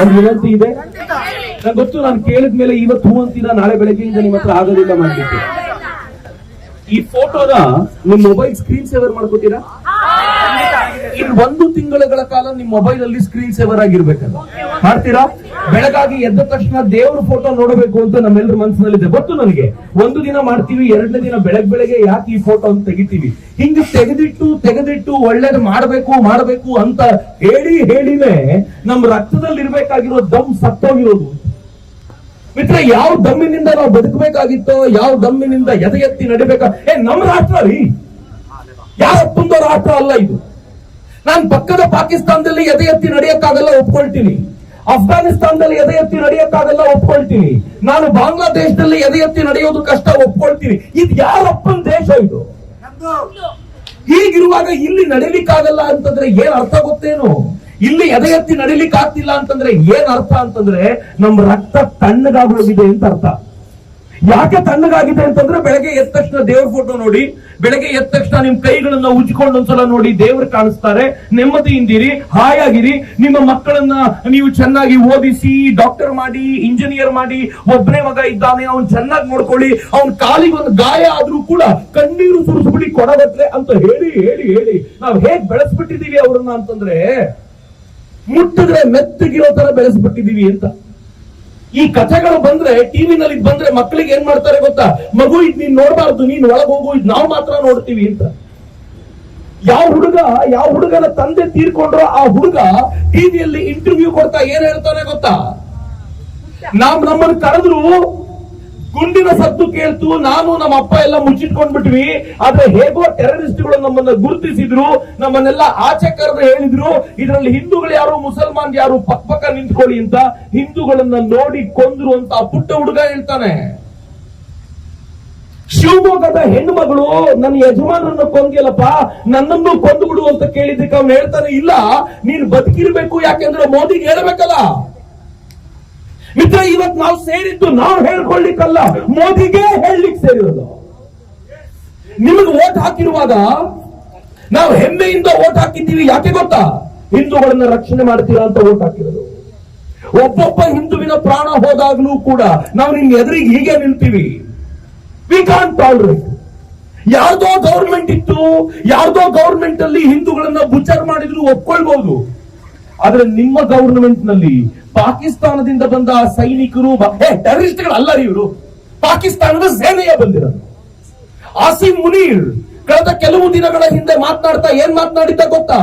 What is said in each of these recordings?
ಒಂದು ವಿನಂತಿ ಇದೆ. ನಂಗೆ ಗೊತ್ತು, ನಾನು ಕೇಳಿದ್ಮೇಲೆ ಇವತ್ತು ಹೂ ಅಂತೀರಾ, ನಾಳೆ ಬೆಳಗ್ಗೆಯಿಂದ ನಿಮ್ಮ ಹತ್ರ ಆಗೋದಿಲ್ಲ ಮಾಡ್ಲಿಕ್ಕೆ. ಈ ಫೋಟೋನ ನಿಮ್ ಮೊಬೈಲ್ ಸ್ಕ್ರೀನ್ ಸೇವರ್ ಮಾಡ್ಕೋತೀರಾ? ಇನ್ನು 1 ತಿಂಗಳ ಕಾಲ ನಿಮ್ ಮೊಬೈಲ್ ಅಲ್ಲಿ ಸ್ಕ್ರೀನ್ ಸೇವರ್ ಆಗಿರ್ಬೇಕಲ್ಲ, ಮಾಡ್ತೀರಾ? ಬೆಳಗಾಗಿ ಎದ್ದ ತಕ್ಷಣ ದೇವ್ರ ಫೋಟೋ ನೋಡಬೇಕು ಅಂತ ನಮ್ಮೆಲ್ಲರ ಮನಸ್ಸಿನಲ್ಲಿದೆ, ಗೊತ್ತು ನನಗೆ. ಒಂದು ದಿನ ಮಾಡ್ತೀವಿ, 2ನೇ ದಿನ ಬೆಳಗ್ಗೆ ಯಾಕೆ ಈ ಫೋಟೋ ಅಂತ ತೆಗಿತೀವಿ. ಹಿಂಗೆ ತೆಗೆದಿಟ್ಟು ಒಳ್ಳೇದು ಮಾಡ್ಬೇಕು ಅಂತ ಹೇಳಿನೇ ನಮ್ಮ ರಕ್ತದಲ್ಲಿ ಇರ್ಬೇಕಾಗಿರೋ ದಮ್ ಸತ್ತೋಗಿರೋದು. ಮಿತ್ರ, ಯಾವ ದಮ್ಮಿನಿಂದ ನಾವು ಬದುಕಬೇಕಾಗಿತ್ತೋ, ಯಾವ ದಮ್ಮಿನಿಂದ ಎದೆ ಎತ್ತಿ ನಡಿಬೇಕ. ನಮ್ಮ ರಾಷ್ಟ್ರ ರೀ, ಯಾರಪ್ಪಂದೋ ರಾಷ್ಟ್ರ ಅಲ್ಲ ಇದು. ನಾನು ಪಕ್ಕದ ಪಾಕಿಸ್ತಾನದಲ್ಲಿ ಎದೆ ಎತ್ತಿ ನಡೆಯಕ್ಕಾಗಲ್ಲ, ಒಪ್ಕೊಳ್ತೀನಿ. ಅಫ್ಘಾನಿಸ್ತಾನದಲ್ಲಿ ಎದೆ ಎತ್ತಿ ನಡೆಯಕ್ಕಾಗಲ್ಲ, ಒಪ್ಕೊಳ್ತೀನಿ. ನಾನು ಬಾಂಗ್ಲಾದೇಶದಲ್ಲಿ ಎದೆ ಎತ್ತಿ ನಡೆಯೋದು ಕಷ್ಟ, ಒಪ್ಕೊಳ್ತೀನಿ. ಇದು ಯಾರಪ್ಪನ ದೇಶ ಇದು? ಹೀಗಿರುವಾಗ ಇಲ್ಲಿ ನಡಿಲಿಕ್ಕಾಗಲ್ಲ ಅಂತಂದ್ರೆ ಏನ್ ಅರ್ಥ ಗೊತ್ತೇನು? ಇಲ್ಲಿ ಎದೆ ಎತ್ತಿ ನಡಿಲಿಕ್ಕೆ ಆಗ್ತಿಲ್ಲ ಅಂತಂದ್ರೆ ಏನ್ ಅರ್ಥ ಅಂತಂದ್ರೆ ನಮ್ಮ ರಕ್ತ ತಣ್ಣಗಾಗೋಗಿದೆ ಅಂತ ಅರ್ಥ. ಯಾಕೆ ತಣ್ಣಗಾಗಿದೆ ಅಂತಂದ್ರೆ ಬೆಳಗ್ಗೆ ಎದ್ದ ತಕ್ಷಣ ದೇವ್ರ ಫೋಟೋ ನೋಡಿ, ಬೆಳಗ್ಗೆ ಎದ್ದ ತಕ್ಷಣ ನಿಮ್ ಕೈಗಳನ್ನ ಉಜ್ಕೊಂಡು ಒಂದ್ಸಲ ನೋಡಿ, ದೇವ್ರು ಕಾಣಿಸ್ತಾರೆ. ನೆಮ್ಮದಿಯಿಂದಿರಿ, ಹಾಯಾಗಿರಿ. ನಿಮ್ಮ ಮಕ್ಕಳನ್ನ ನೀವು ಚೆನ್ನಾಗಿ ಓದಿಸಿ, ಡಾಕ್ಟರ್ ಮಾಡಿ, ಇಂಜಿನಿಯರ್ ಮಾಡಿ. ಒಬ್ಬನೇ ಮಗ ಇದ್ದಾನೆ, ಅವ್ನ್ ಚೆನ್ನಾಗಿ ನೋಡ್ಕೊಳ್ಳಿ. ಅವ್ನ್ ಕಾಲಿಗೆ ಒಂದು ಗಾಯ ಆದ್ರೂ ಕೂಡ ಕಣ್ಣೀರು ಸುರಿಸ್ಬಿಡಿ ಕೊಡಗತ್ಲೆ ಅಂತ ಹೇಳಿ ನಾವ್ ಹೇಗ್ ಬೆಳೆಸ್ಬಿಟ್ಟಿದೀವಿ ಅವ್ರನ್ನ ಅಂತಂದ್ರೆ, ಮುಟ್ಟಿದ್ರೆ ಮೆತ್ತಗಿರೋ ತರ ಬೆಳೆಸ್ಬಿಟ್ಟಿದೀವಿ ಅಂತ. ಈ ಕಥೆಗಳು ಬಂದ್ರೆ, ಟಿವಿನಲ್ಲಿ ಬಂದ್ರೆ ಮಕ್ಕಳಿಗೆ ಏನ್ ಮಾಡ್ತಾರೆ ಗೊತ್ತಾ? ಮಗು ಇದ್ ನೀನ್ ನೋಡ್ಬಾರ್ದು, ನೀನ್ ಒಳಗ್ ಹೋಗು, ಇದ್ ನಾವು ಮಾತ್ರ ನೋಡ್ತೀವಿ ಅಂತ. ಯಾವ ಹುಡುಗನ ತಂದೆ ತೀರ್ಕೊಂಡ್ರೋ ಆ ಹುಡುಗ ಟಿವಿಯಲ್ಲಿ ಇಂಟರ್ವ್ಯೂ ಕೊಡ್ತಾ ಏನ್ ಹೇಳ್ತಾನೆ ಗೊತ್ತಾ? ನಮ್ಮನ್ನು ಕರೆದ್ರು, ಗುಂಡಿನ ಸದ್ದು ಕೇಳ್ತು, ನಾನು ನಮ್ಮ ಅಪ್ಪ ಎಲ್ಲ ಮುಚ್ಚಿಟ್ಕೊಂಡ್ಬಿಟ್ವಿ. ಆದ್ರೆ ಹೇಗೋ ಟೆರರಿಸ್ಟ್ಗಳು ನಮ್ಮನ್ನ ಗುರುತಿಸಿದ್ರು, ನಮ್ಮನ್ನೆಲ್ಲ ಆಚೆ ಕರೆದು ಹೇಳಿದ್ರು, ಇದರಲ್ಲಿ ಹಿಂದೂಗಳು ಯಾರು, ಮುಸಲ್ಮಾನ್ ಯಾರು, ಪಕ್ಕ ನಿಂತ್ಕೊಳ್ಳಿ ಅಂತ. ಹಿಂದೂಗಳನ್ನ ನೋಡಿ ಕೊಂದ್ರು ಅಂತ ಆ ಪುಟ್ಟ ಹುಡುಗ ಹೇಳ್ತಾನೆ. ಶಿವಮೊಗ್ಗದ ಹೆಣ್ಣು ಮಗಳು ನನ್ನ ಯಜಮಾನರನ್ನ ಕೊಂದಿಲ್ಲಪ್ಪ, ನನ್ನನ್ನು ಕೊಂದು ಬಿಡು ಅಂತ ಕೇಳಿದ್ದಕ್ಕೆ ಅವ್ನು ಹೇಳ್ತಾನೆ, ಇಲ್ಲ, ನೀನು ಬದುಕಿರ್ಬೇಕು, ಯಾಕೆಂದ್ರೆ ಮೋದಿಗೆ ಹೇಳ್ಬೇಕಲ್ಲ. ಮಿತ್ರ, ಇವತ್ತು ನಾವು ಸೇರಿದ್ದು ನಾವು ಹೇಳ್ಕೊಳ್ಳಿಕ್ಕಲ್ಲ, ಮೋದಿಗೆ ಹೇಳಲಿಕ್ಕೆ ಸೇರಿರೋದು. ನಿಮಗೆ ವೋಟ್ ಹಾಕಿರುವಾಗ ನಾವು ಹೆಮ್ಮೆಯಿಂದ ವೋಟ್ ಹಾಕಿದ್ದೀವಿ. ಯಾಕೆ ಗೊತ್ತಾ? ಹಿಂದೂಗಳನ್ನ ರಕ್ಷಣೆ ಮಾಡ್ತೀರಾ ಅಂತ ವೋಟ್ ಹಾಕಿರೋದು. ಒಬ್ಬೊಬ್ಬ ಹಿಂದುವಿನ ಪ್ರಾಣ ಹೋದಾಗ್ಲೂ ಕೂಡ ನಾವು ನಿಮ್ ಎದುರಿಗೆ ಹೀಗೆ ನಿಲ್ತೀವಿ. We can't tolerate. ಯಾರ್ದೋ ಗೌರ್ಮೆಂಟ್ ಇತ್ತು, ಯಾರ್ದೋ ಗೌರ್ಮೆಂಟ್ ಅಲ್ಲಿ ಹಿಂದೂಗಳನ್ನ ಬುಚ್ಚರ್ ಮಾಡಿದ್ರು ಒಪ್ಕೊಳ್ಬಹುದು. ಆದ್ರೆ ನಿಮ್ಮ ಗವರ್ನಮೆಂಟ್ ನಲ್ಲಿ ಪಾಕಿಸ್ತಾನದಿಂದ ಬಂದ ಸೈನಿಕರು, ಟೆರರಿಸ್ಟ್ಗಳಲ್ಲ ಇವರು, ಪಾಕಿಸ್ತಾನದ ಸೇನೆಯ ಬಂದಿರೋದು. ಆಸಿಂ ಮುನೀರ್ ಕಳೆದ ಕೆಲವು ದಿನಗಳ ಹಿಂದೆ ಏನ್ ಮಾತನಾಡಿದ್ದ ಗೊತ್ತಾ?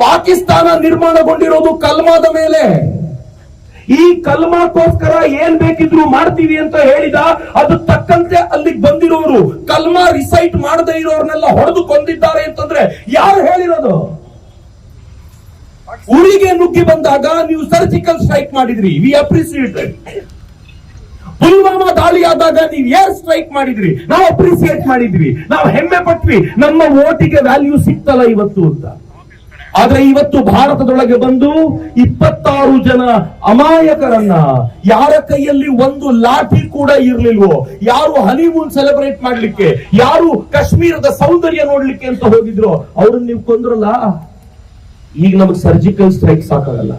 ಪಾಕಿಸ್ತಾನ ನಿರ್ಮಾಣಗೊಂಡಿರೋದು ಕಲ್ಮಾದ ಮೇಲೆ. ಈ ಕಲ್ಮಾಕ್ಕೋಸ್ಕರ ಏನ್ ಬೇಕಿದ್ರು ಮಾಡ್ತೀವಿ ಅಂತ ಹೇಳಿದ. ಅದು ತಕ್ಕಂತೆ ಅಲ್ಲಿಗೆ ಬಂದಿರೋರು ಕಲ್ಮಾ ರಿಸೈಟ್ ಮಾಡದೇ ಇರೋರ್ನೆಲ್ಲ ಹೊಡೆದು ಕೊಂದಿದ್ದಾರೆ ಅಂತಂದ್ರೆ ಯಾರು ಹೇಳಿರೋದು? ಊರಿಗೆ ನುಗ್ಗಿ ಬಂದಾಗ ನೀವು ಸರ್ಜಿಕಲ್ ಸ್ಟ್ರೈಕ್ ಮಾಡಿದ್ರಿ, ವಿ ಅಪ್ರಿಸಿಯೇಟ್. ಪುಲ್ವಾಮಾ ದಾಳಿ ಆದಾಗ ನೀವು ಏರ್ ಸ್ಟ್ರೈಕ್ ಮಾಡಿದ್ರಿ, ನಾವು ಅಪ್ರಿಸಿಯೇಟ್ ಮಾಡಿದ್ವಿ, ನಾವು ಹೆಮ್ಮೆ ಪಟ್ವಿ. ನಮ್ಮ ವೋಟಿಗೆ ವ್ಯಾಲ್ಯೂ ಸಿಕ್ತಲ್ಲ ಇವತ್ತು ಅಂತ. ಆದ್ರೆ ಇವತ್ತು ಭಾರತದೊಳಗೆ ಬಂದು 26 ಜನ ಅಮಾಯಕರನ್ನ, ಯಾರ ಕೈಯಲ್ಲಿ ಒಂದು ಲಾಠಿ ಕೂಡ ಇರ್ಲಿಲ್ವೋ, ಯಾರು ಹನಿಮೂನ್ ಸೆಲೆಬ್ರೇಟ್ ಮಾಡ್ಲಿಕ್ಕೆ, ಯಾರು ಕಾಶ್ಮೀರದ ಸೌಂದರ್ಯ ನೋಡ್ಲಿಕ್ಕೆ ಅಂತ ಹೋಗಿದ್ರು, ಅವ್ರನ್ನ ನೀವು ಕೊಂದ್ರಲ್ಲ. ಈಗ ನಮಗೆ ಸರ್ಜಿಕಲ್ ಸ್ಟ್ರೈಕ್ ಸಾಕಾಗಲ್ಲ,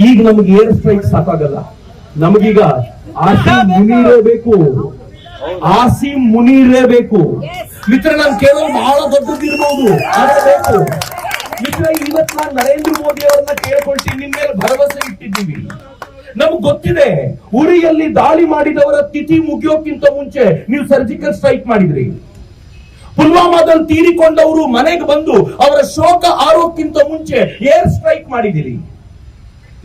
ಈಗ ನಮಗೆ ಏರ್ ಸ್ಟ್ರೈಕ್ ಸಾಕಾಗಲ್ಲ. ನಮಗೀಗ ಆಸಿಂ ಮುನೀರೇ ಬೇಕು, ಆಸಿಂ ಮುನೀರೇ ಬೇಕು. ಮಿತ್ರ, ನಾನು ಕೇವಲ ಬಹಳ ದೊಡ್ಡದಿರ್ಬೋದು, ಆದ್ರೆ ಬೇಕು. ಮಿತ್ರ, ಇವತ್ತು ನಾನು ನರೇಂದ್ರ ಮೋದಿ ಅವರನ್ನ ಕೇಳ್ಕೊಳ್ತೀನಿ, ನಿಮ್ಮ ಮೇಲೆ ಭರವಸೆ ಇಟ್ಟಿದ್ದೀವಿ. ನಮ್ಗೆ ಗೊತ್ತಿದೆ, ಉರಿಯಲ್ಲಿ ದಾಳಿ ಮಾಡಿದವರ ತಿಥಿ ಮುಗಿಯೋಕ್ಕಿಂತ ಮುಂಚೆ ನೀವು ಸರ್ಜಿಕಲ್ ಸ್ಟ್ರೈಕ್ ಮಾಡಿದ್ರಿ. ಪುಲ್ವಾಮಾದಲ್ಲಿ ತೀರಿಕೊಂಡವರು ಮನೆಗೆ ಬಂದು ಅವರ ಶೋಕ ಆರೋಕ್ಕಿಂತ ಮುಂಚೆ ಏರ್ ಸ್ಟ್ರೈಕ್ ಮಾಡಿದಿರಿ.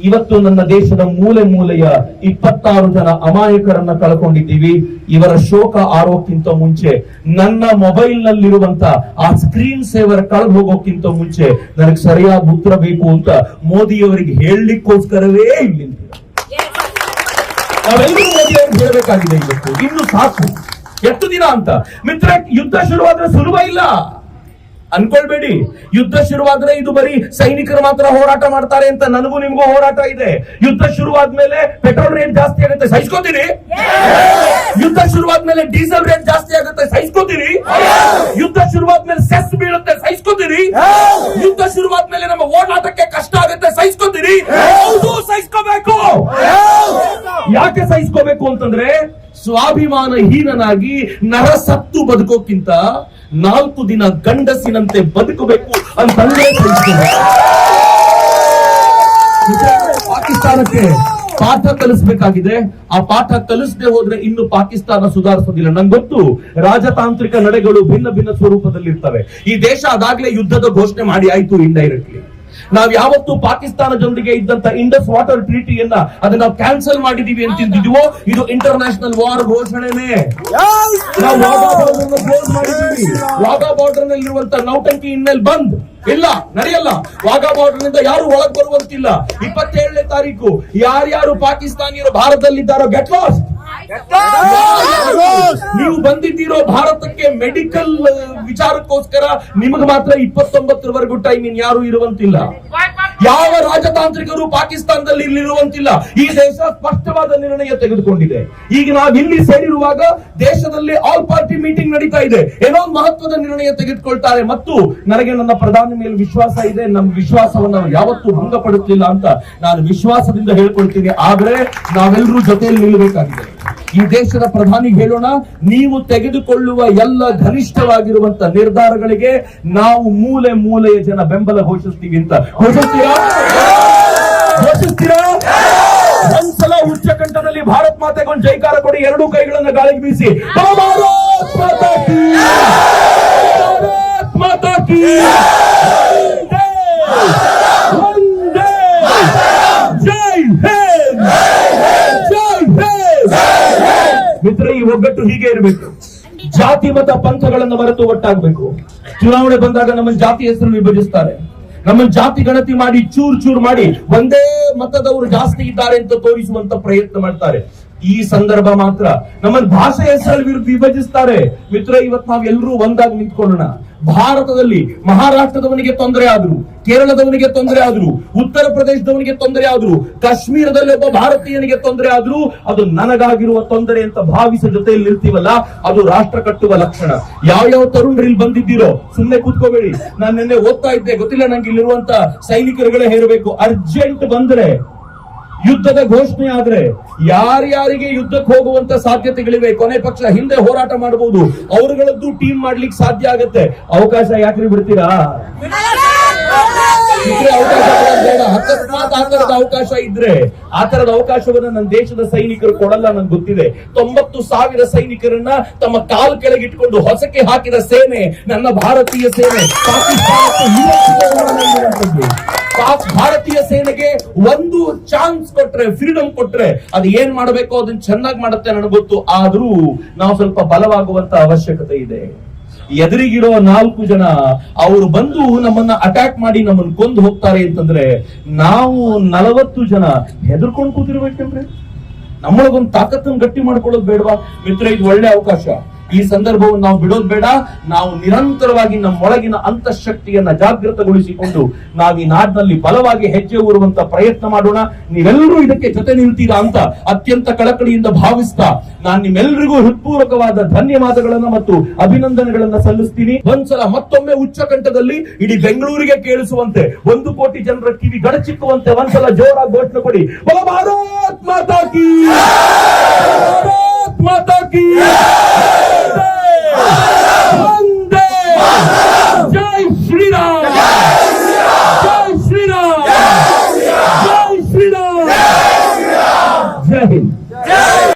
ಇವತ್ತು ನನ್ನ ದೇಶದ ಮೂಲೆ ಮೂಲೆಯ 26 ಜನ ಅಮಾಯಕರನ್ನ ಕಳ್ಕೊಂಡಿದ್ದೀವಿ. ಇವರ ಶೋಕ ಆರೋಕ್ಕಿಂತ ಮುಂಚೆ, ನನ್ನ ಮೊಬೈಲ್ ನಲ್ಲಿರುವಂತ ಆ ಸ್ಕ್ರೀನ್ ಸೇವರ್ ಕಳೆದು ಹೋಗೋಕ್ಕಿಂತ ಮುಂಚೆ ನನಗೆ ಸರಿಯಾದ ಉತ್ತರ ಬೇಕು ಅಂತ ಮೋದಿಯವರಿಗೆ ಹೇಳಲಿಕ್ಕೋಸ್ಕರವೇ ಇಲ್ಲಿ ನಾವೆಲ್ಲರೂ ಮೋದಿ ಅವರಿಗೆ ಹೇಳಬೇಕಾಗಿದೆ. ಇವತ್ತು ಇನ್ನು ಸಾಕು, ಎಷ್ಟು ದಿನ ಅಂತ. ಮಿತ್ರ, ಯುದ್ಧ ಶುರುವಾದ್ರೆ ಸುಲಭ ಇಲ್ಲ ಅನ್ಕೊಳ್ಬೇಡಿ. ಯುದ್ಧ ಶುರುವಾದ್ರೆ ಇದು ಬರೀ ಸೈನಿಕರು ಮಾತ್ರ ಹೋರಾಟ ಮಾಡ್ತಾರೆ ಅಂತ ನನಗೂ ನಿಮಗೂ ಹೋರಾಟ ಇದೆ. ಯುದ್ಧ ಶುರುವಾದ್ಮೇಲೆ ಪೆಟ್ರೋಲ್ ರೇಟ್ ಜಾಸ್ತಿ ಆಗುತ್ತೆ, ಸಹಿಸ್ಕೋತೀರಿ? ಯುದ್ಧ ಶುರುವಾದ್ಮೇಲೆ ಡೀಸೆಲ್ ರೇಟ್ ಜಾಸ್ತಿ ಆಗುತ್ತೆ, ಸಹಿಸ್ಕೋತೀರಿ? ಯುದ್ಧ ಶುರುವಾದ್ಮೇಲೆ ಸೆಸ್ ಬೀಳುತ್ತೆ, ಸಹಿಸ್ಕೋತೀರಿ? ಯುದ್ಧ ಶುರುವಾದ್ಮೇಲೆ ನಮ್ಮ ಓಡಾಟಕ್ಕೆ ಕಷ್ಟ ಆಗುತ್ತೆ, ಸಹಿಸ್ಕೋತೀರಿ? ಸಹಿಸ್ಕೋಬೇಡಿ. ಹೌದು, ಸಹಿಸ್ಕೋಬೇಕು. ಯಾಕೆ ಸಹಿಸ್ಕೋಬೇಕು ಅಂತಂದ್ರೆ ಸ್ವಾಭಿಮಾನ ಹೀನನಾಗಿ ನರಸತ್ತು ಬದುಕೋಕ್ಕಿಂತ 4 ದಿನ ಗಂಡಸಿನಂತೆ ಬದುಕಬೇಕು ಅಂತಂದ್ರೆ ಪಾಕಿಸ್ತಾನಕ್ಕೆ ಪಾಠ ಕಲಿಸಬೇಕಾಗಿದೆ. ಆ ಪಾಠ ಕಲಿಸದೆ ಹೋದ್ರೆ ಇನ್ನು ಪಾಕಿಸ್ತಾನ ಸುಧಾರಿಸೋದಿಲ್ಲ. ನಂಗೆ ಗೊತ್ತು, ರಾಜತಾಂತ್ರಿಕ ನಡೆಗಳು ಭಿನ್ನ ಭಿನ್ನ ಸ್ವರೂಪದಲ್ಲಿರ್ತವೆ. ಈ ದೇಶ ಅದಾಗ್ಲೇ ಯುದ್ಧದ ಘೋಷಣೆ ಮಾಡಿ ಆಯ್ತು ಇಂಡೈರೆಕ್ಟ್ಲಿ. ನಾವ್ ಯಾವತ್ತು ಪಾಕಿಸ್ತಾನ ಜೊತೆಗೆ ಇದ್ದಂತ ಇಂಡಸ್ ವಾಟರ್ ಟ್ರೀಟಿಯನ್ನ ಅದನ್ನ ನಾವು ಕ್ಯಾನ್ಸಲ್ ಮಾಡಿದೀವಿ ಅಂತಿದ್ದೀವೋ, ಇದು ಇಂಟರ್ನ್ಯಾಷನಲ್ ವಾರ್ ಘೋಷಣೆನೇ. ನಾವು ವಾಘಾ ಬಾರ್ಡರ್ ನಲ್ಲಿರುವಂತ ನೌಟಂಕಿ ಇನ್ಮೇಲೆ ಬಂದ್ ಇಲ್ಲ, ನಡೆಯಲ್ಲ. ವಾಘಾ ಬಾರ್ಡರ್ ನಿಂದ ಯಾರು ಒಳಗ್ ಬರುವಂತಿಲ್ಲ. 27ನೇ ತಾರೀಕು ಯಾರ್ಯಾರು ಪಾಕಿಸ್ತಾನಿಯರು ಭಾರತದಲ್ಲಿದ್ದಾರೋ ಗೆಟ್ ಲಾಸ್ಟ್. ನೀವು ಬಂದಿದ್ದೀರೋ ಭಾರತಕ್ಕೆ ಮೆಡಿಕಲ್ ವಿಚಾರಕ್ಕೋಸ್ಕರ, ನಿಮಗೆ ಮಾತ್ರ 29ರವರೆಗೂ ಟೈಮ್ ಇನ್ ಯಾರು ಇರುವಂತಿಲ್ಲ. ಯಾವ ರಾಜತಾಂತ್ರಿಕರು ಪಾಕಿಸ್ತಾನದಲ್ಲಿ ಇಲ್ಲಿರುವಂತಿಲ್ಲ. ಈ ದೇಶ ಸ್ಪಷ್ಟವಾದ ನಿರ್ಣಯ ತೆಗೆದುಕೊಂಡಿದೆ. ಈಗ ನಾವು ಇಲ್ಲಿ ಸೇರಿರುವಾಗ ದೇಶದಲ್ಲಿ ಆಲ್ ಪಾರ್ಟಿ ಮೀಟಿಂಗ್ ನಡೀತಾ ಇದೆ. ಏನೋ ಮಹತ್ವದ ನಿರ್ಣಯ ತೆಗೆದುಕೊಳ್ತಾರೆ. ಮತ್ತು ನನಗೆ ನನ್ನ ಪ್ರಧಾನಿ ಮೇಲೆ ವಿಶ್ವಾಸ ಇದೆ. ನಮ್ಮ ವಿಶ್ವಾಸವನ್ನು ಯಾವತ್ತೂ ಭಂಗಪಡುತ್ತಿಲ್ಲ ಅಂತ ನಾನು ವಿಶ್ವಾಸದಿಂದ ಹೇಳ್ಕೊಳ್ತೀನಿ. ಆದ್ರೆ ನಾವೆಲ್ಲರೂ ಜೊತೆಯಲ್ಲಿ ನಿಲ್ಲಬೇಕಾಗಿದೆ. ಈ ದೇಶದ ಪ್ರಧಾನಿಗೆ ಹೇಳೋಣ, ನೀವು ತೆಗೆದುಕೊಳ್ಳುವ ಎಲ್ಲ ಘನಿಷ್ಠವಾಗಿರುವಂತ ನಿರ್ಧಾರಗಳಿಗೆ ನಾವು ಮೂಲೆ ಮೂಲೆಯ ಜನ ಬೆಂಬಲ ಘೋಷಿಸ್ತೀವಿ ಅಂತ. ಘೋಷಿಸ್ತೀರಾ? ಒಂದ್ಸಲ ಉಚ್ಚ ಕಂಠದಲ್ಲಿ ಭಾರತ್ ಮಾತೆಗೊಂದು ಜೈಕಾರ ಕೊಡಿ, 2 ಕೈಗಳನ್ನ ಗಾಳಿಗೆ ಬೀಸಿ ಭಾರತ್ ಮಾತಾ ಕೀ, ಭಾರತ್ ಮಾತಾ ಕೀ, ವಂದೇ ಜೈ ಹಿಂದ್, ಜೈ ಹಿಂದ್. ಮಿತ್ರ, ಈ ಒಗ್ಗಟ್ಟು ಹೀಗೆ ಇರಬೇಕು. ಜಾತಿ ಮತ ಪಂಥಗಳನ್ನು ಮರೆತು ಒಟ್ಟಾಗಬೇಕು. ಚುನಾವಣೆ ಬಂದಾಗ ನಮ್ಮನ್ನು ಜಾತಿ ಹೆಸರು ವಿಭಜಿಸ್ತಾರೆ. ನಮ್ಮನ್ನು ಜಾತಿ ಗಣತಿ ಮಾಡಿ ಚೂರ್ ಚೂರ್ ಮಾಡಿ ಒಂದೇ ಮತದವರು ಜಾಸ್ತಿ ಇದ್ದಾರೆ ಅಂತ ತೋರಿಸುವಂತ ಪ್ರಯತ್ನ ಮಾಡ್ತಾರೆ. ಈ ಸಂದರ್ಭ ಮಾತ್ರ ನಮ್ಮನ್ನು ಭಾಷೆ ಹೆಸರಲ್ಲಿ ವಿಭಜಿಸ್ತಾರೆ. ಮಿತ್ರ, ಇವತ್ತು ನಾವೆಲ್ಲರೂ ಒಂದಾಗಿ ನಿಂತ್ಕೊಳ್ಳೋಣ. ಭಾರತದಲ್ಲಿ ಮಹಾರಾಷ್ಟ್ರದವನಿಗೆ ತೊಂದರೆ ಆದ್ರು, ಕೇರಳದವನಿಗೆ ತೊಂದರೆ ಆದ್ರು, ಉತ್ತರ ಪ್ರದೇಶದವನಿಗೆ ತೊಂದರೆ ಆದ್ರು, ಕಾಶ್ಮೀರದಲ್ಲಿ ಒಬ್ಬ ಭಾರತೀಯನಿಗೆ ತೊಂದರೆ ಆದ್ರೂ ಅದು ನನಗಾಗಿರುವ ತೊಂದರೆ ಅಂತ ಭಾವಿಸೋ ಜೊತೆಯಲ್ಲಿ ನಿಲ್ತೀವಲ್ಲ, ಅದು ರಾಷ್ಟ್ರ ಕಟ್ಟುವ ಲಕ್ಷಣ. ಯಾವ ತರುಣರು ಇಲ್ಲಿ ಬಂದಿದ್ದೀರೋ ಸುಮ್ಮನೆ ಕೂತ್ಕೋಬೇಡಿ. ನಾನು ನಿನ್ನೆ ಓದ್ತಾ ಇದ್ದೆ, ಗೊತ್ತಿಲ್ಲ ನಂಗೆ ಇಲ್ಲಿರುವಂತ ಸೈನಿಕರುಗಳೇ ಹೇಳಬೇಕು, ಅರ್ಜೆಂಟ್ ಬಂದ್ರೆ ಯುದ್ಧದ ಘೋಷಣೆ ಆದ್ರೆ ಯಾರ್ಯಾರಿಗೆ ಯುದ್ಧಕ್ಕೆ ಹೋಗುವಂತ ಸಾಧ್ಯತೆಗಳಿವೆ, ಕೊನೆ ಪಕ್ಷ ಹಿಂದೆ ಹೋರಾಟ ಮಾಡಬಹುದು, ಅವರುಗಳದ್ದು ಟೀಮ್ ಮಾಡ್ಲಿಕ್ಕೆ ಸಾಧ್ಯ ಆಗತ್ತೆ. ಅವಕಾಶ ಯಾಕ್ರಿ ಬಿಡ್ತೀರಾ? ಅವಕಾಶ ಬೇಡ. ಅಕಸ್ಮಾತ್ ಆ ತರದ ಅವಕಾಶ ಇದ್ರೆ ಆ ತರದ ಅವಕಾಶವನ್ನ ನನ್ನ ದೇಶದ ಸೈನಿಕರು ಕೊಡಲ್ಲ. ನನ್ಗೆ ಗೊತ್ತಿದೆ. 90,000 ಸೈನಿಕರನ್ನ ತಮ್ಮ ಕಾಲ್ ಕೆಳಗೆ ಇಟ್ಕೊಂಡು ಹೊಸಕ್ಕೆ ಹಾಕಿದ ಸೇನೆ ನನ್ನ ಭಾರತೀಯ ಸೇನೆ. ಭಾರತೀಯ ಸೇನೆಗೆ ಒಂದು ಚಾನ್ಸ್ ಕೊಟ್ರೆ, ಫ್ರೀಡಮ್ ಕೊಟ್ರೆ ಅದು ಏನ್ ಮಾಡಬೇಕು ಅದನ್ನ ಚೆನ್ನಾಗಿ ಮಾಡುತ್ತೆ ನನಗೆ ಗೊತ್ತು. ಆದ್ರೂ ನಾವು ಸ್ವಲ್ಪ ಬಲವಾಗುವಂತ ಅವಶ್ಯಕತೆ ಇದೆ. ಎದುರಿಗಿರೋ 4 ಜನ ಅವರು ಬಂದು ನಮ್ಮನ್ನ ಅಟ್ಯಾಕ್ ಮಾಡಿ ನಮ್ಮನ್ನು ಕೊಂದು ಹೋಗ್ತಾರೆ ಅಂತಂದ್ರೆ ನಾವು 40 ಜನ ಹೆದರ್ಕೊಂಡು ಕೂತಿರ್ಬೇಕಂದ್ರೆ ನಮ್ಮೊಳಗೊಂದು ತಾಕತ್ತನ್ನು ಗಟ್ಟಿ ಮಾಡ್ಕೊಳ್ಳೋದು ಬೇಡವಾ? ಮಿತ್ರ, ಇದು ಒಳ್ಳೆ ಅವಕಾಶ. ಈ ಸಂದರ್ಭವನ್ನು ನಾವು ಬಿಡೋದು ಬೇಡ. ನಾವು ನಿರಂತರವಾಗಿ ನಮ್ಮೊಳಗಿನ ಅಂತಃಶಕ್ತಿಯನ್ನ ಜಾಗೃತಗೊಳಿಸಿಕೊಂಡು ನಾವು ಈ ನಾಡಿನಲ್ಲಿ ಬಲವಾಗಿ ಹೆಜ್ಜೆ ಊರುವಂತ ಪ್ರಯತ್ನ ಮಾಡೋಣ. ನೀವೆಲ್ಲರೂ ಇದಕ್ಕೆ ಜೊತೆ ನಿಲ್ತೀರಾ ಅಂತ ಅತ್ಯಂತ ಕಳಕಳಿಯಿಂದ ಭಾವಿಸ್ತಾ ನಾನು ನಿಮ್ಮೆಲ್ಲರಿಗೂ ಹೃತ್ಪೂರ್ವಕವಾದ ಧನ್ಯವಾದಗಳನ್ನ ಮತ್ತು ಅಭಿನಂದನೆಗಳನ್ನ ಸಲ್ಲಿಸ್ತೀನಿ. ಒಂದ್ಸಲ ಮತ್ತೊಮ್ಮೆ ಉಚ್ಚ ಕಂಠದಲ್ಲಿ ಇಡೀ ಬೆಂಗಳೂರಿಗೆ ಕೇಳಿಸುವಂತೆ, 1 ಕೋಟಿ ಜನರ ಕಿವಿ ಗಡಚಿಕ್ಕುವಂತೆ ಒಂದ್ಸಲ ಜೋರಾಗಿ ಘೋಷಣೆ ಕೊಡಿ. ಭಾರತ್ ಮಾತಾ ಕೀ, ಭಾರತ್ ಮಾತಾ ಕೀ, ವಂದೇ ಜೈ ಶ್ರೀರಾಮ್, ಜೈ ಶ್ರೀರಾಮ್, ಜೈ ಶ್ರೀರಾಮ್, ಜೈ ಹಿಂದ್.